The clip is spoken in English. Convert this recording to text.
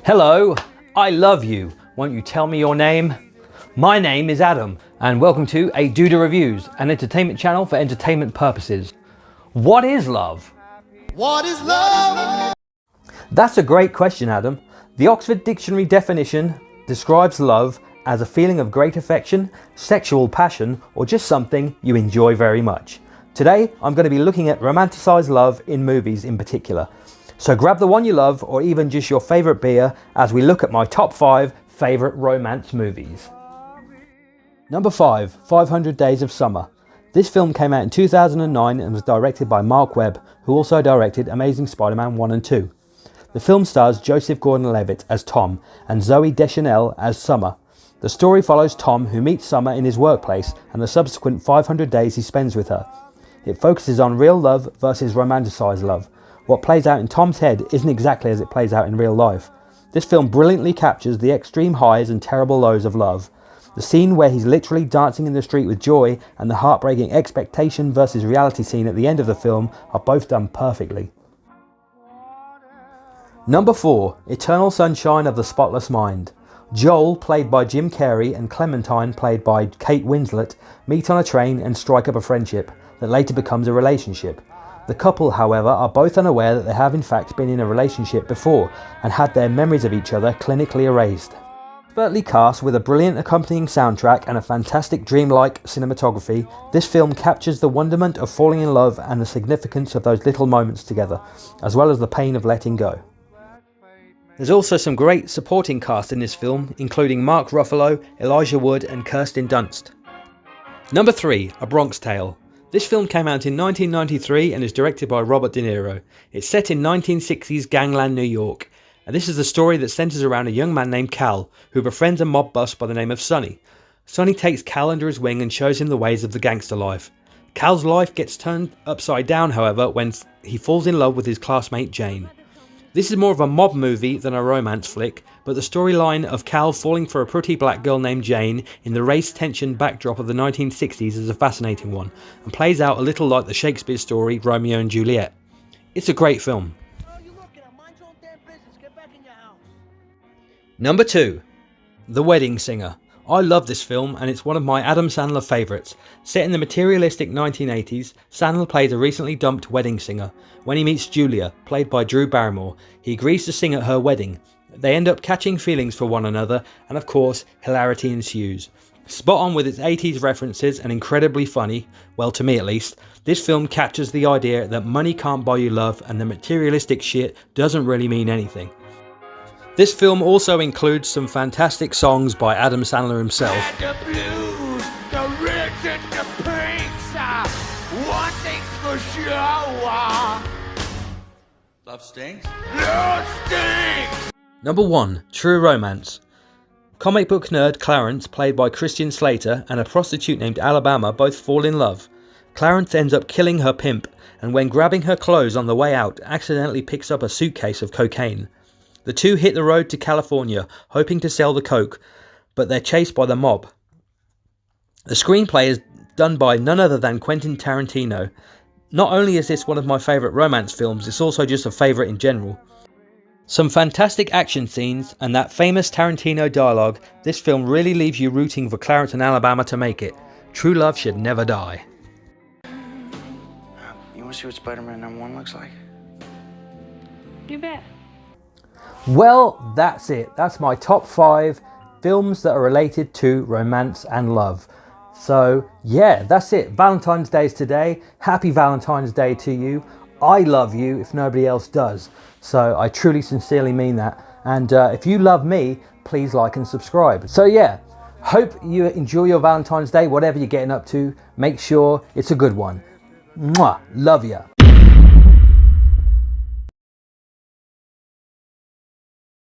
Hello, I love you. Won't you tell me your name? My name is Adam, and welcome to A Duda Reviews, an entertainment channel for entertainment purposes. What is love? What is love? That's a great question, Adam. The Oxford Dictionary definition describes love as a feeling of great affection, sexual passion, or just something you enjoy very much. Today, I'm going to be looking at romanticized love in movies in particular. So grab the one you love, or even just your favorite beer, as we look at my top 5 favorite romance movies. Number 5, 500 Days of Summer. This film came out in 2009 and was directed by Mark Webb, who also directed Amazing Spider-Man 1 and 2. The film stars Joseph Gordon-Levitt as Tom and Zooey Deschanel as Summer. The story follows Tom, who meets Summer in his workplace, and the subsequent 500 days he spends with her. It focuses on real love versus romanticized love. What plays out in Tom's head isn't exactly as it plays out in real life. This film brilliantly captures the extreme highs and terrible lows of love. The scene where he's literally dancing in the street with joy and the heartbreaking expectation versus reality scene at the end of the film are both done perfectly. Number 4, Eternal Sunshine of the Spotless Mind. Joel, played by Jim Carrey, and Clementine, played by Kate Winslet, meet on a train and strike up a friendship that later becomes a relationship. The couple, however, are both unaware that they have in fact been in a relationship before and had their memories of each other clinically erased. Expertly cast with a brilliant accompanying soundtrack and a fantastic dreamlike cinematography, this film captures the wonderment of falling in love and the significance of those little moments together, as well as the pain of letting go. There's also some great supporting cast in this film, including Mark Ruffalo, Elijah Wood and Kirsten Dunst. Number 3, A Bronx Tale. This film came out in 1993 and is directed by Robert De Niro. It's set in 1960s gangland New York, and this is the story that centers around a young man named Cal, who befriends a mob boss by the name of Sonny. Sonny takes Cal under his wing and shows him the ways of the gangster life. Cal's life gets turned upside down, however, when he falls in love with his classmate Jane. This is more of a mob movie than a romance flick, but the storyline of Cal falling for a pretty black girl named Jane in the race tension backdrop of the 1960s is a fascinating one, and plays out a little like the Shakespeare story Romeo and Juliet. It's a great film. Number 2, The Wedding Singer. I love this film, and it's one of my Adam Sandler favourites. Set in the materialistic 1980s, Sandler plays a recently dumped wedding singer. When he meets Julia, played by Drew Barrymore, he agrees to sing at her wedding. They end up catching feelings for one another, and of course, hilarity ensues. Spot on with its 80s references and incredibly funny, well to me at least, this film captures the idea that money can't buy you love and the materialistic shit doesn't really mean anything. This film also includes some fantastic songs by Adam Sandler himself. The blues, the rich and the pinks, one thing's for sure. Love stinks? Love stinks! Number 1, True Romance. Comic book nerd Clarence, played by Christian Slater, and a prostitute named Alabama both fall in love. Clarence ends up killing her pimp, and when grabbing her clothes on the way out, accidentally picks up a suitcase of cocaine. The two hit the road to California, hoping to sell the coke, but they're chased by the mob. The screenplay is done by none other than Quentin Tarantino. Not only is this one of my favourite romance films, it's also just a favourite in general. Some fantastic action scenes and that famous Tarantino dialogue, this film really leaves you rooting for Clarence and Alabama to make it. True love should never die. You want to see what Spider-Man #1 looks like? You bet. Well, that's it. That's my top 5 films that are related to romance and love. So yeah, that's it. Valentine's Day is today. Happy Valentine's Day to you. I love you if nobody else does. So I truly sincerely mean that. And if you love me, please like and subscribe. So yeah, hope you enjoy your Valentine's Day, whatever you're getting up to. Make sure it's a good one. Mwah, love ya.